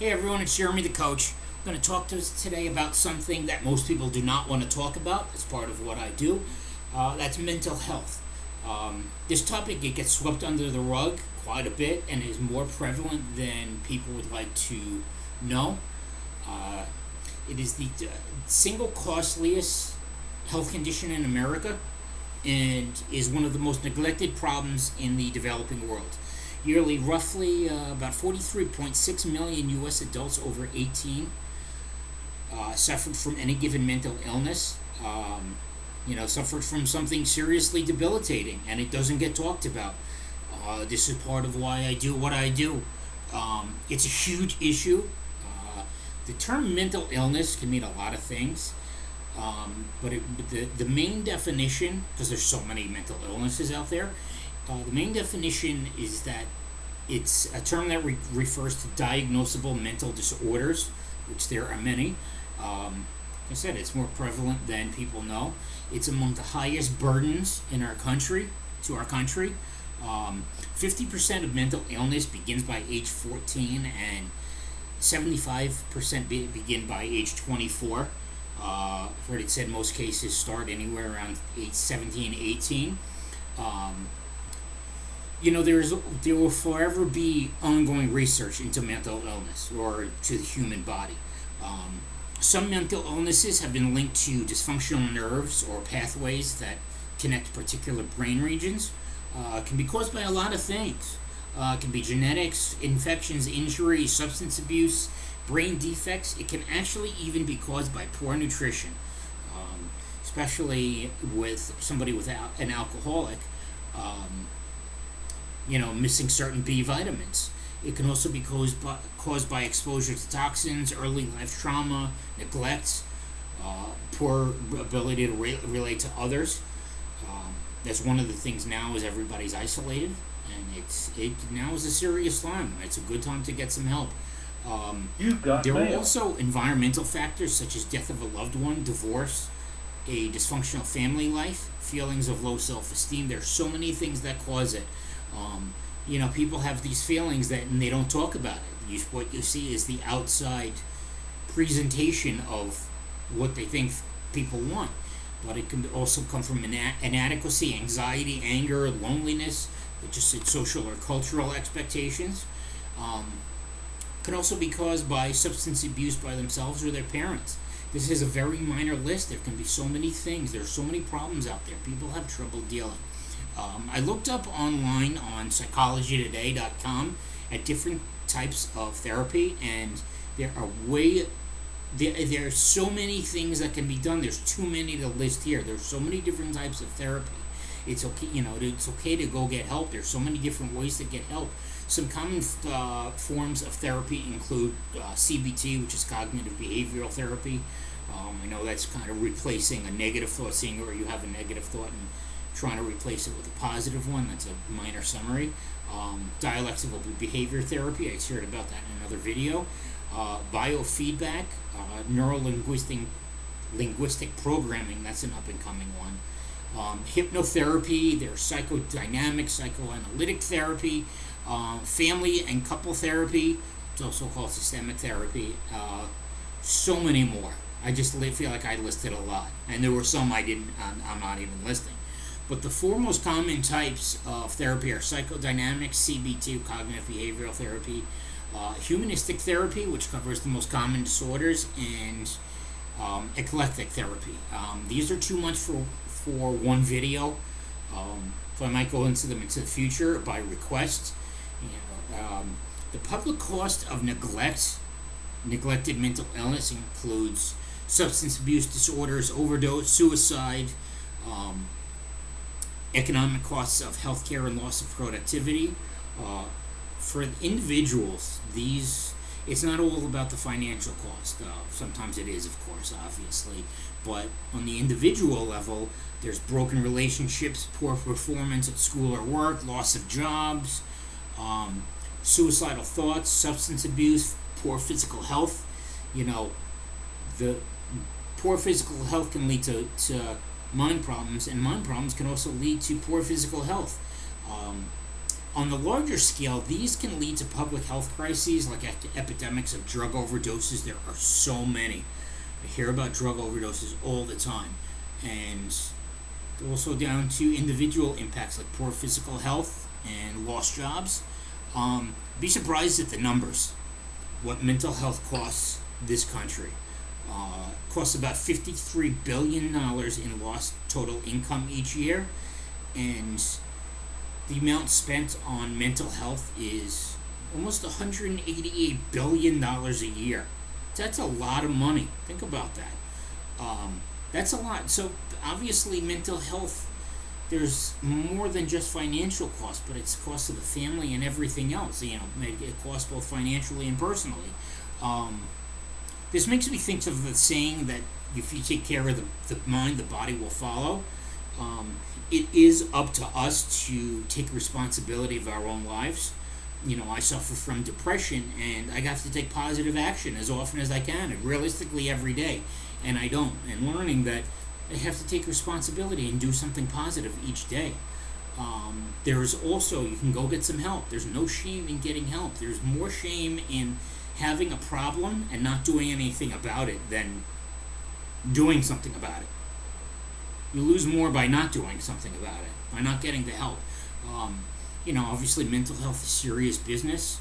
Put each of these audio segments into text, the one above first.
Hey everyone, it's Jeremy the coach. I'm going to talk to us today about something that most people do not want to talk about as part of what I do. That's mental health. This topic, it gets swept under the rug quite a bit and is more prevalent than people would like to know. Uh, it is the single costliest health condition in America and is one of the most neglected problems in the developing world. Yearly, roughly about 43.6 million U.S. adults over 18 suffered from any given mental illness. Suffered from something seriously debilitating, and it doesn't get talked about. This is part of why I do what I do. It's a huge issue. The term mental illness can mean a lot of things, but the main definition, because there's so many mental illnesses out there, the main definition is that it's a term that refers to diagnosable mental disorders, which there are many. Like I said, it's more prevalent than people know. It's among the highest burdens in our country, to our country. 50% of mental illness begins by age 14, and 75% begin by age 24. I've already said most cases start anywhere around age 17, 18. There will forever be ongoing research into mental illness or to the human body. Some mental illnesses have been linked to dysfunctional nerves or pathways that connect particular brain regions. Can be caused by a lot of things. It can be genetics, infections, injuries, substance abuse, brain defects. It can actually even be caused by poor nutrition, especially with somebody without an alcoholic. Missing certain B vitamins. It can also be caused by exposure to toxins, early life trauma, neglect, poor ability to relate to others. That's one of the things now is everybody's isolated, and it now is a serious time. It's a good time to get some help. There are also environmental factors such as death of a loved one, divorce, a dysfunctional family life, feelings of low self-esteem. There's so many things that cause it. People have these feelings and they don't talk about it. What you see is the outside presentation of what they think people want. But it can also come from inadequacy, anxiety, anger, loneliness, just social or cultural expectations. Can also be caused by substance abuse by themselves or their parents. This is a very minor list. There can be so many things. There are so many problems out there. People have trouble dealing. I looked up online on psychologytoday.com at different types of therapy, and there are so many things that can be done. There's too many to list here. There's so many different types of therapy. It's okay, it's okay to go get help. There's so many different ways to get help. Some common forms of therapy include CBT, which is cognitive behavioral therapy. I know that's kind of replacing a negative thought, seeing where you have a negative thought and trying to replace it with a positive one. That's a minor summary. Dialectical behavior therapy, I shared about that in another video. Biofeedback, linguistic programming, that's an up-and-coming one. Hypnotherapy, there's psychodynamic, psychoanalytic therapy, family and couple therapy, it's also called systemic therapy, so many more. I just feel like I listed a lot, and there were some I'm not even listing. But the four most common types of therapy are psychodynamic, CBT, cognitive behavioral therapy, humanistic therapy, which covers the most common disorders, and eclectic therapy. These are too much for one video, so I might go into them into the future by request. The public cost of neglected mental illness includes substance abuse disorders, overdose, suicide, economic costs of healthcare and loss of productivity. For individuals, it's not all about the financial cost. Sometimes it is, of course, obviously, but on the individual level, there's broken relationships, poor performance at school or work, loss of jobs, suicidal thoughts, substance abuse, poor physical health. The poor physical health can lead to mind problems, and mind problems can also lead to poor physical health. On the larger scale, these can lead to public health crises like epidemics of drug overdoses. There are so many. I hear about drug overdoses all the time. And also down to individual impacts like poor physical health and lost jobs. Be surprised at the numbers. What mental health costs this country. Costs about $53 billion in lost total income each year. And the amount spent on mental health is almost $188 billion a year. That's a lot of money. Think about that. That's a lot. So obviously mental health, there's more than just financial cost, but it's cost of the family and everything else. It costs both financially and personally. This makes me think of the saying that if you take care of the mind, the body will follow. It is up to us to take responsibility of our own lives. I suffer from depression, and I have to take positive action as often as I can, and realistically every day, and I don't. And learning that I have to take responsibility and do something positive each day. There's also, you can go get some help. There's no shame in getting help. There's more shame in having a problem and not doing anything about it than doing something about it. You lose more by not doing something about it, by not getting the help. Obviously mental health is serious business.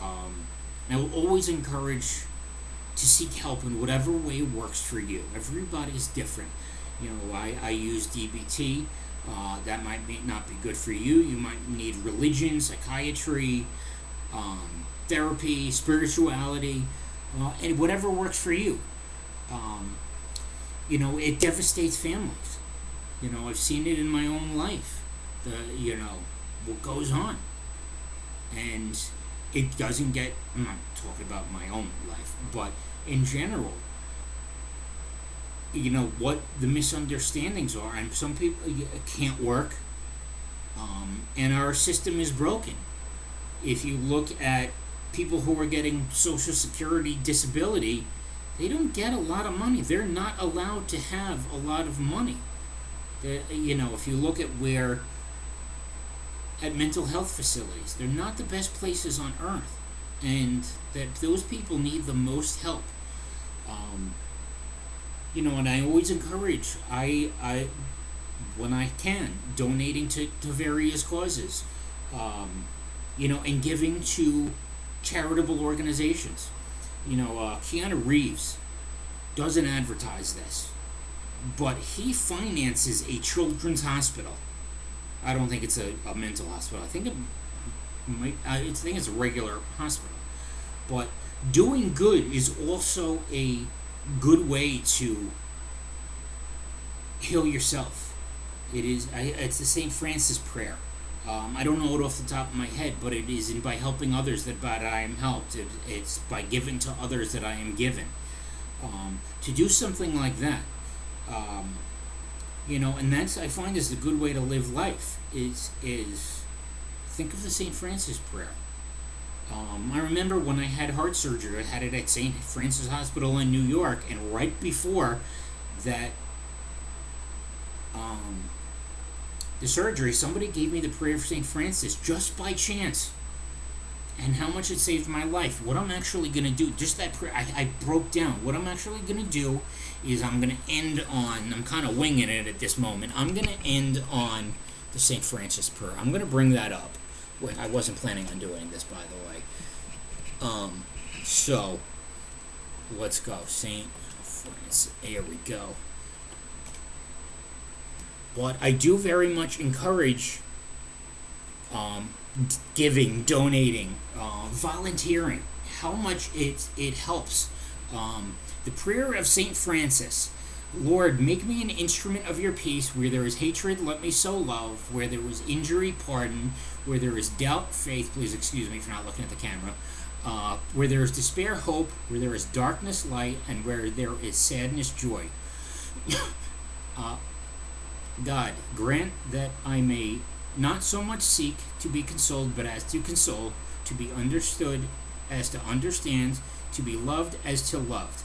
And I will always encourage to seek help in whatever way works for you. Everybody's different. I use DBT. That might not be good for you. You might need religion, psychiatry, therapy, spirituality, and whatever works for you. It devastates families. I've seen it in my own life. What goes on. And it doesn't get, I'm not talking about my own life, but in general, what the misunderstandings are. And some people can't work, and our system is broken. If you look at people who are getting Social Security disability, they don't get a lot of money. They're not allowed to have a lot of money. If you look at mental health facilities, they're not the best places on earth, and that those people need the most help. And I always encourage, when I can, donating to various causes, and giving to charitable organizations. Keanu Reeves doesn't advertise this, but he finances a children's hospital. I don't think it's a mental hospital. I think I think it's a regular hospital. But doing good is also a good way to heal yourself. It's the St. Francis prayer. I don't know it off the top of my head, but it is by helping others that I am helped. It's by giving to others that I am given. To do something like that, and that's, I find, is a good way to live life. Is think of the St. Francis prayer. I remember when I had heart surgery, I had it at St. Francis Hospital in New York, and right before that, the surgery, somebody gave me the prayer for St. Francis just by chance, and how much it saved my life. What I'm actually going to do, just that prayer, I broke down. What I'm actually going to do is I'm going to end on, I'm kind of winging it at this moment, I'm going to end on the St. Francis prayer. I'm going to bring that up. I wasn't planning on doing this, by the way. So, let's go. St. Francis, here we go. But I do very much encourage giving, donating, volunteering. How much it helps. The prayer of St. Francis. Lord, make me an instrument of your peace. Where there is hatred, let me sow love. Where there is injury, pardon. Where there is doubt, faith. Please excuse me for not looking at the camera. Where there is despair, hope. Where there is darkness, light. And where there is sadness, joy. God, grant that I may not so much seek to be consoled, but as to console, to be understood as to understand, to be loved as to loved,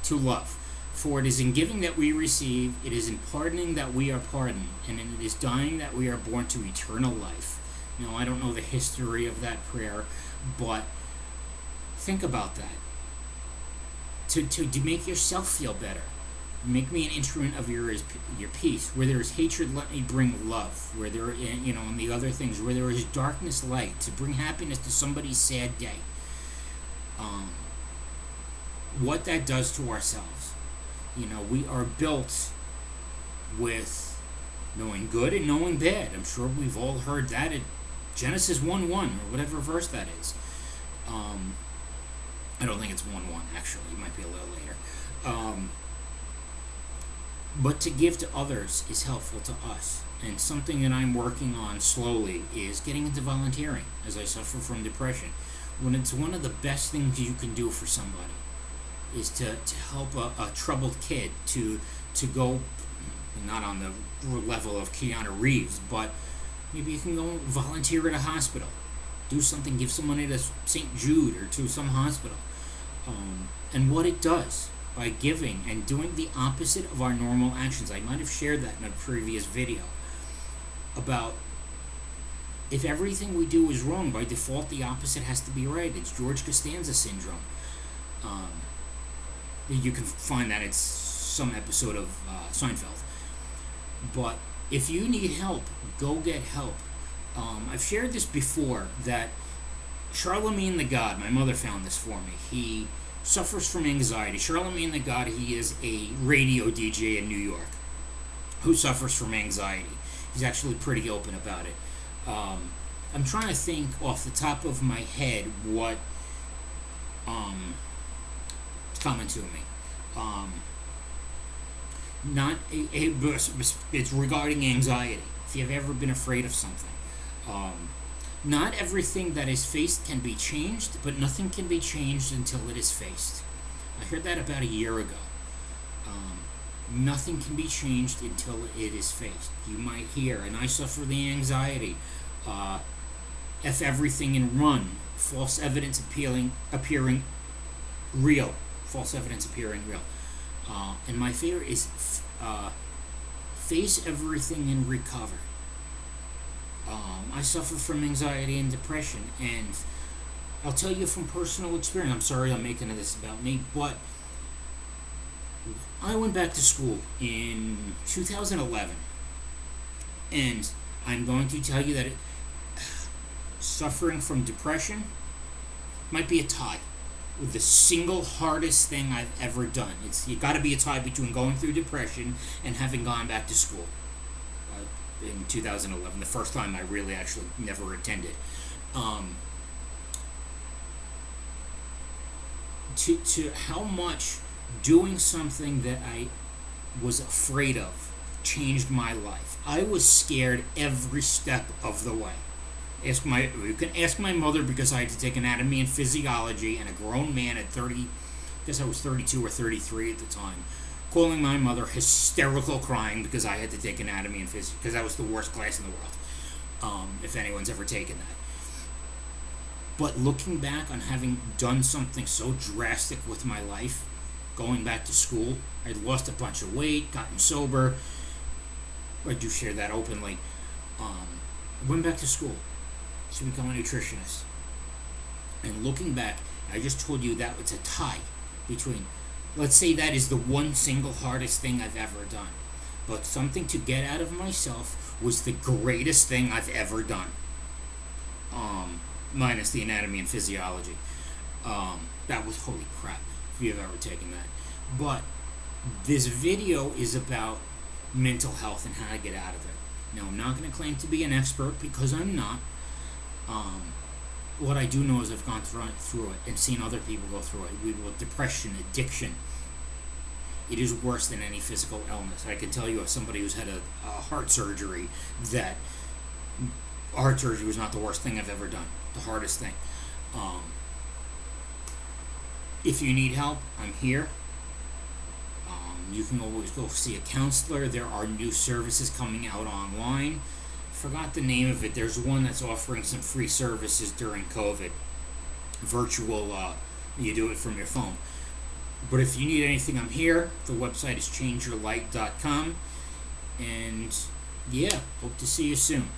to love. For it is in giving that we receive, it is in pardoning that we are pardoned, and it is dying that we are born to eternal life. I don't know the history of that prayer, but think about that. To make yourself feel better. Make me an instrument of your peace. Where there is hatred, let me bring love. Where there, and the other things, where there is darkness, light. To bring happiness to somebody's sad day. What that does to ourselves. We are built with knowing good and knowing bad. I'm sure we've all heard that at Genesis 1:1 or whatever verse that is. I don't think it's 1:1 actually. It might be a little later. But to give to others is helpful to us. And something that I'm working on slowly is getting into volunteering as I suffer from depression. When it's one of the best things you can do for somebody is to help a troubled kid to go, not on the level of Keanu Reeves, but maybe you can go volunteer at a hospital. Do something, give some money to St. Jude or to some hospital. And what it does by giving and doing the opposite of our normal actions. I might have shared that in a previous video about if everything we do is wrong, by default the opposite has to be right. It's George Costanza syndrome. You can find that it's some episode of Seinfeld. But if you need help, go get help. I've shared this before that Charlemagne the God, my mother found this for me. He suffers from anxiety. Charlemagne the God, he is a radio DJ in New York who suffers from anxiety. He's actually pretty open about it. I'm trying to think off the top of my head what is coming to me. It's regarding anxiety. If you've ever been afraid of something. Not everything that is faced can be changed, but nothing can be changed until it is faced. I heard that about a year ago. Nothing can be changed until it is faced. You might hear, and I suffer the anxiety, F everything and run, false evidence appearing real. False evidence appearing real. And my favorite is face everything and recover. I suffer from anxiety and depression, and I'll tell you from personal experience. I'm sorry I'm making this about me, but I went back to school in 2011, and I'm going to tell you that suffering from depression might be a tie with the single hardest thing I've ever done. You got to be a tie between going through depression and having gone back to school. In 2011, the first time I really actually never attended. To how much doing something that I was afraid of changed my life. I was scared every step of the way. You can ask my mother, because I had to take anatomy and physiology, and a grown man at 30, I guess I was 32 or 33 at the time, calling my mother hysterical, crying because I had to take anatomy and physics, because that was the worst class in the world, if anyone's ever taken that. But looking back on having done something so drastic with my life, going back to school, I'd lost a bunch of weight, gotten sober. I do share that openly. Went back to school to become a nutritionist. And looking back, I just told you that it's a tie between, let's say that is the one single hardest thing I've ever done. But something to get out of myself was the greatest thing I've ever done. Minus the anatomy and physiology. That was holy crap, if you've ever taken that. But this video is about mental health and how to get out of it. Now, I'm not going to claim to be an expert, because I'm not. What I do know is I've gone through it and seen other people go through it. With depression, addiction, it is worse than any physical illness. I can tell you, as somebody who's had a heart surgery, that heart surgery was not the worst thing I've ever done. The hardest thing. If you need help, I'm here. You can always go see a counselor. There are new services coming out online. Forgot the name of it. There's one that's offering some free services during COVID. Virtual, you do it from your phone. But if you need anything, I'm here. The website is changeyourlight.com. And yeah, hope to see you soon.